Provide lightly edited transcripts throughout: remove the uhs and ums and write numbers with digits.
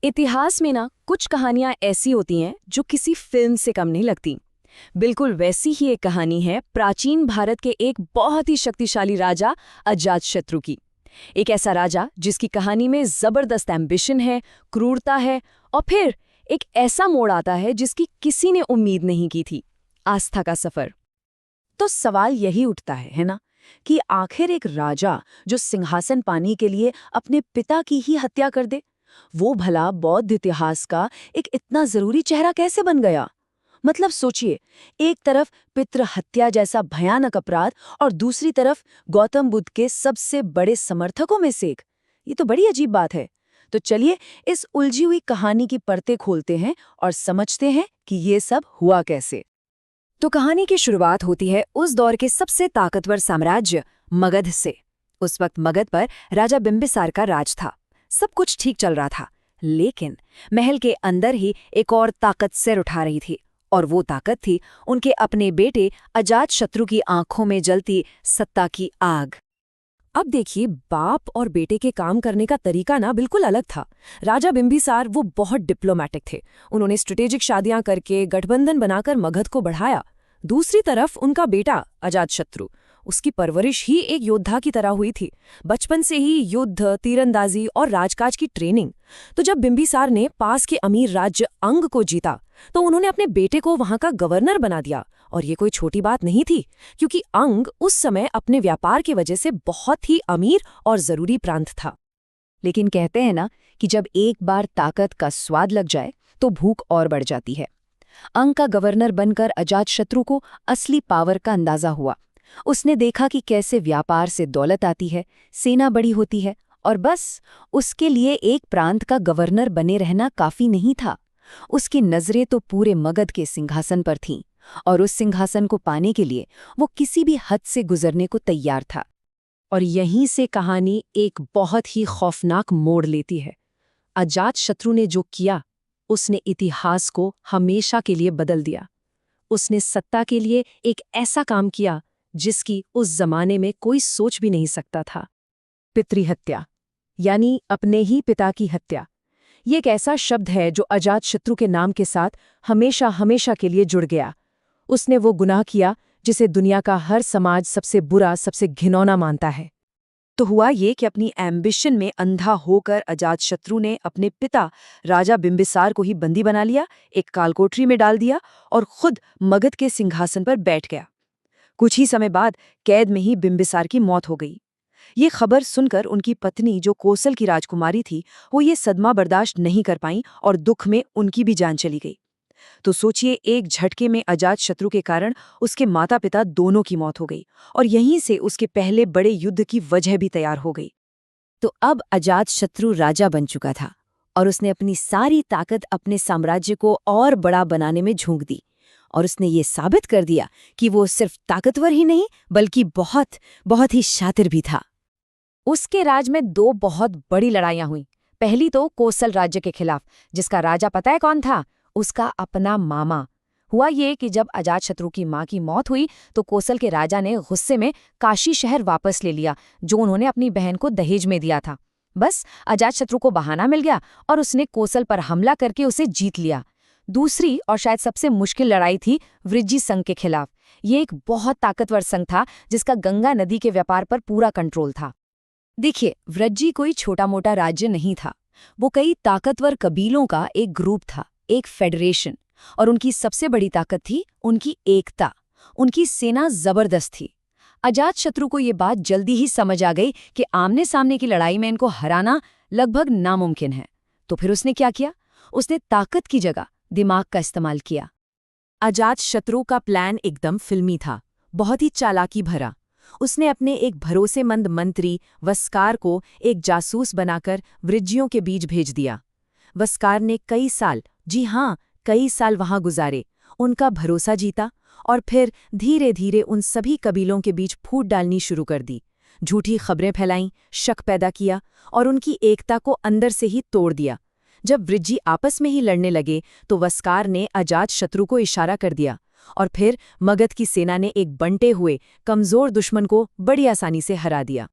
इतिहास में ना कुछ कहानियां ऐसी होती हैं जो किसी फिल्म से कम नहीं लगती। बिल्कुल वैसी ही एक कहानी है प्राचीन भारत के एक बहुत ही शक्तिशाली राजा अजातशत्रु की। एक ऐसा राजा जिसकी कहानी में जबरदस्त एम्बिशन है, क्रूरता है और फिर एक ऐसा मोड़ आता है जिसकी किसी ने उम्मीद नहीं की थी, आस्था का सफर। तो सवाल यही उठता है ना, कि आखिर एक राजा जो सिंहासन पाने के लिए अपने पिता की ही हत्या कर दे, वो भला बौद्ध इतिहास का एक इतना जरूरी चेहरा कैसे बन गया। मतलब सोचिए, एक तरफ पितृ हत्या जैसा भयानक अपराध और दूसरी तरफ गौतम बुद्ध के सबसे बड़े समर्थकों में से एक। ये तो बड़ी अजीब बात है। तो चलिए इस उलझी हुई कहानी की परतें खोलते हैं और समझते हैं कि ये सब हुआ कैसे। तो कहानी की शुरुआत होती है उस दौर के सबसे ताकतवर साम्राज्य मगध से। उस वक्त मगध पर राजा बिंबिसार का राज था। सब कुछ ठीक चल रहा था, लेकिन महल के अंदर ही एक और ताकत सिर उठा रही थी, और वो ताकत थी उनके अपने बेटे अजातशत्रु की आंखों में जलती सत्ता की आग। अब देखिए, बाप और बेटे के काम करने का तरीका ना बिल्कुल अलग था। राजा बिंबिसार वो बहुत डिप्लोमैटिक थे। उन्होंने स्ट्रेटेजिक शादियां करके गठबंधन बनाकर मगध को बढ़ाया। दूसरी तरफ उनका बेटा अजातशत्रु, उसकी परवरिश ही एक योद्धा की तरह हुई थी। बचपन से ही युद्ध, तीरंदाजी और राजकाज की ट्रेनिंग। तो जब बिंबिसार ने पास के अमीर राज्य अंग को जीता, तो उन्होंने अपने बेटे को वहां का गवर्नर बना दिया। और ये कोई छोटी बात नहीं थी, क्योंकि अंग उस समय अपने व्यापार की वजह से बहुत ही अमीर और जरूरी प्रांत था। लेकिन कहते हैं ना कि जब एक बार ताकत का स्वाद लग जाए तो भूख और बढ़ जाती है। अंग का गवर्नर बनकर अजातशत्रु को असली पावर का अंदाजा हुआ। उसने देखा कि कैसे व्यापार से दौलत आती है, सेना बड़ी होती है, और बस उसके लिए एक प्रांत का गवर्नर बने रहना काफी नहीं था। उसकी नजरें तो पूरे मगध के सिंहासन पर थीं, और उस सिंहासन को पाने के लिए वो किसी भी हद से गुजरने को तैयार था। और यहीं से कहानी एक बहुत ही खौफनाक मोड़ लेती है। अजातशत्रु ने जो किया, उसने इतिहास को हमेशा के लिए बदल दिया। उसने सत्ता के लिए एक ऐसा काम किया जिसकी उस जमाने में कोई सोच भी नहीं सकता था। पितृहत्या, यानी अपने ही पिता की हत्या। ये एक ऐसा शब्द है जो अजातशत्रु के नाम के साथ हमेशा हमेशा के लिए जुड़ गया। उसने वो गुनाह किया जिसे दुनिया का हर समाज सबसे बुरा, सबसे घिनौना मानता है। तो हुआ ये कि अपनी एम्बिशन में अंधा होकर अजातशत्रु ने अपने पिता राजा बिंबिसार को ही बंदी बना लिया, एक कालकोठरी में डाल दिया और खुद मगध के सिंहासन पर बैठ गया। कुछ ही समय बाद कैद में ही बिंबिसार की मौत हो गई। ये खबर सुनकर उनकी पत्नी, जो कोसल की राजकुमारी थी, वो ये सदमा बर्दाश्त नहीं कर पाईं और दुख में उनकी भी जान चली गई। तो सोचिए, एक झटके में अजातशत्रु के कारण उसके माता पिता दोनों की मौत हो गई, और यहीं से उसके पहले बड़े युद्ध की वजह भी तैयार हो गई। तो अब अजातशत्रु राजा बन चुका था, और उसने अपनी सारी ताकत अपने साम्राज्य को और बड़ा बनाने में झोंक दी। और उसने ये साबित कर दिया कि वो सिर्फ ताकतवर ही नहीं, बल्कि बहुत बहुत ही शातिर भी था। उसके राज में दो बहुत बड़ी लड़ाइयां हुई। पहली तो कोसल राज्य के खिलाफ, जिसका राजा पता है कौन था? उसका अपना मामा। हुआ ये कि जब अजातशत्रु की मां की मौत हुई, तो कोसल के राजा ने गुस्से में काशी शहर वापस ले लिया, जो उन्होंने अपनी बहन को दहेज में दिया था। बस अजातशत्रु को बहाना मिल गया और उसने कोसल पर हमला करके उसे जीत लिया। दूसरी और शायद सबसे मुश्किल लड़ाई थी वृज्जी संघ के खिलाफ। ये एक बहुत ताकतवर संघ था जिसका गंगा नदी के व्यापार पर पूरा कंट्रोल था। देखिए, वृज्जी कोई छोटा मोटा राज्य नहीं था। वो कई ताकतवर कबीलों का एक ग्रुप था, एक फेडरेशन। और उनकी सबसे बड़ी ताकत थी उनकी एकता। उनकी सेना जबरदस्त थी। अजातशत्रु को ये बात जल्दी ही समझ आ गई कि आमने सामने की लड़ाई में इनको हराना लगभग नामुमकिन है। तो फिर उसने क्या किया? उसने ताकत की जगह दिमाग का इस्तेमाल किया। अजातशत्रु का प्लान एकदम फिल्मी था, बहुत ही चालाकी भरा। उसने अपने एक भरोसेमंद मंत्री वस्कार को एक जासूस बनाकर वृज्जियों के बीच भेज दिया। वस्कार ने कई साल, जी हाँ, कई साल वहां गुजारे, उनका भरोसा जीता, और फिर धीरे धीरे उन सभी कबीलों के बीच फूट डालनी शुरू कर दी। झूठी खबरें फैलाईं, शक पैदा किया और उनकी एकता को अंदर से ही तोड़ दिया। जब वृज्जी आपस में ही लड़ने लगे, तो वस्कार ने अजातशत्रु को इशारा कर दिया, और फिर मगध की सेना ने एक बंटे हुए कमजोर दुश्मन को बड़ी आसानी से हरा दिया।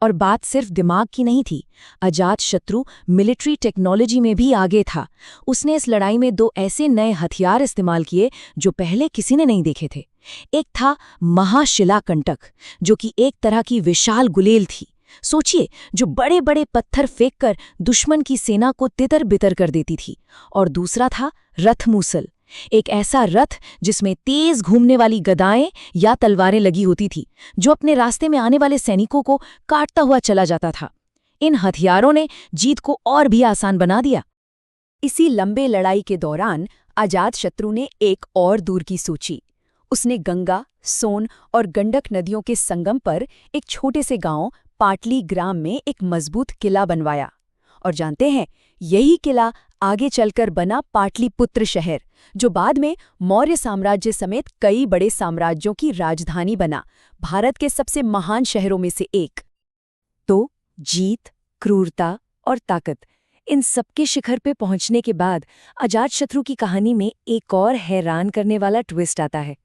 और बात सिर्फ दिमाग की नहीं थी। अजातशत्रु मिलिट्री टेक्नोलॉजी में भी आगे था। उसने इस लड़ाई में 2 ऐसे नए हथियार इस्तेमाल किए जो पहले किसी ने नहीं देखे थे। एक था महाशिलाकंटक, जो कि एक तरह की विशाल गुलेल थी। सोचिए, जो बड़े बड़े पत्थर फेंककर दुश्मन की सेना को तितर बितर कर देती थी। और दूसरा था रथमूसल, एक ऐसा रथ जिसमें तेज घूमने वाली गदाएं या तलवारें लगी होती थी, जो अपने रास्ते में आने वाले सैनिकों को काटता हुआ चला जाता था। इन हथियारों ने जीत को और भी आसान बना दिया। इसी लंबे लड़ाई के दौरान अजातशत्रु ने एक और दूर की सोची। उसने गंगा, सोन और गंडक नदियों के संगम पर एक छोटे से गांव पाटली ग्राम में एक मजबूत किला बनवाया। और जानते हैं, यही किला आगे चलकर बना पाटलिपुत्र शहर, जो बाद में मौर्य साम्राज्य समेत कई बड़े साम्राज्यों की राजधानी बना, भारत के सबसे महान शहरों में से एक। तो जीत, क्रूरता और ताकत, इन सबके शिखर पे पहुंचने के बाद अजातशत्रु की कहानी में एक और हैरान करने वाला ट्विस्ट आता है।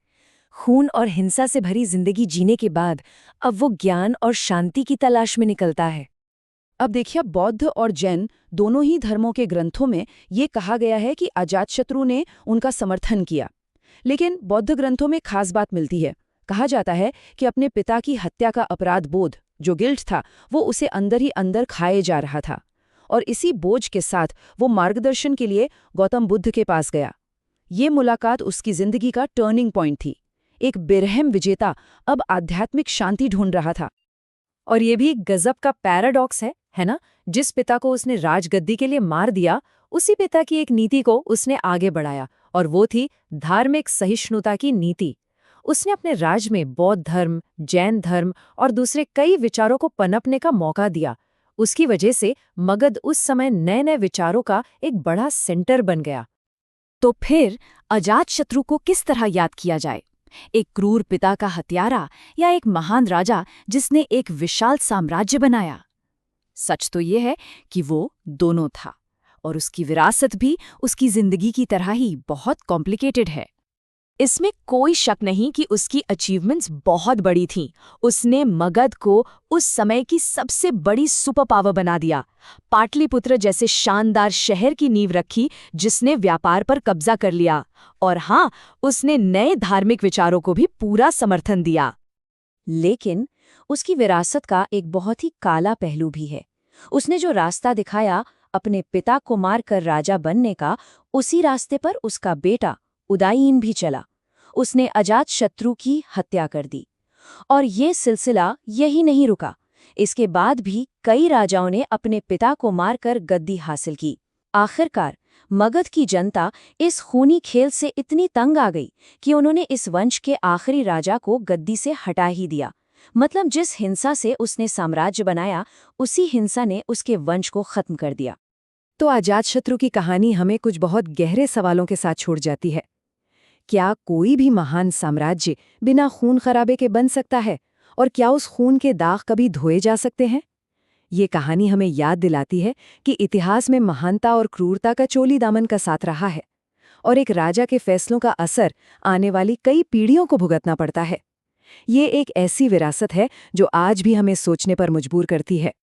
खून और हिंसा से भरी जिंदगी जीने के बाद अब वो ज्ञान और शांति की तलाश में निकलता है। अब देखिए, बौद्ध और जैन दोनों ही धर्मों के ग्रंथों में ये कहा गया है कि अजातशत्रु ने उनका समर्थन किया। लेकिन बौद्ध ग्रंथों में खास बात मिलती है। कहा जाता है कि अपने पिता की हत्या का अपराध बोध, जो गिल्ट था, वो उसे अंदर ही अंदर खाए जा रहा था। और इसी बोझ के साथ वो मार्गदर्शन के लिए गौतम बुद्ध के पास गया। ये मुलाकात उसकी जिंदगी का टर्निंग पॉइंट थी। एक बेरहम विजेता अब आध्यात्मिक शांति ढूंढ रहा था। और ये भी गजब का पैराडॉक्स है ना? जिस पिता को उसने राजगद्दी के लिए मार दिया, उसी पिता की एक नीति को उसने आगे बढ़ाया, और वो थी धार्मिक सहिष्णुता की नीति। उसने अपने राज में बौद्ध धर्म, जैन धर्म और दूसरे कई विचारों को पनपने का मौका दिया। उसकी वजह से मगध उस समय नए नए विचारों का एक बड़ा सेंटर बन गया। तो फिर अजातशत्रु को किस तरह याद किया जाए? एक क्रूर पिता का हत्यारा या एक महान राजा जिसने एक विशाल साम्राज्य बनाया? सच तो ये है कि वो दोनों था, और उसकी विरासत भी उसकी जिंदगी की तरह ही बहुत कॉम्प्लिकेटेड है। इसमें कोई शक नहीं कि उसकी अचीवमेंट्स बहुत बड़ी थीं। उसने मगध को उस समय की सबसे बड़ी सुपर पावर बना दिया। पाटलिपुत्र जैसे शानदार शहर की नींव रखी, जिसने व्यापार पर कब्जा कर लिया। और हाँ, उसने नए धार्मिक विचारों को भी पूरा समर्थन दिया। लेकिन उसकी विरासत का एक बहुत ही काला पहलू भी है। उसने जो रास्ता दिखाया अपने पिता को मारकर राजा बनने का, उसी रास्ते पर उसका बेटा उदयीन भी चला। उसने अजातशत्रु की हत्या कर दी। और ये सिलसिला यही नहीं रुका। इसके बाद भी कई राजाओं ने अपने पिता को मारकर गद्दी हासिल की। आखिरकार मगध की जनता इस खूनी खेल से इतनी तंग आ गई कि उन्होंने इस वंश के आखिरी राजा को गद्दी से हटा ही दिया। मतलब जिस हिंसा से उसने साम्राज्य बनाया, उसी हिंसा ने उसके वंश को खत्म कर दिया। तो अजातशत्रु की कहानी हमें कुछ बहुत गहरे सवालों के साथ छोड़ जाती है। क्या कोई भी महान साम्राज्य बिना खून खराबे के बन सकता है? और क्या उस खून के दाग कभी धोए जा सकते हैं? ये कहानी हमें याद दिलाती है कि इतिहास में महानता और क्रूरता का चोली दामन का साथ रहा है, और एक राजा के फैसलों का असर आने वाली कई पीढ़ियों को भुगतना पड़ता है। ये एक ऐसी विरासत है जो आज भी हमें सोचने पर मजबूर करती है।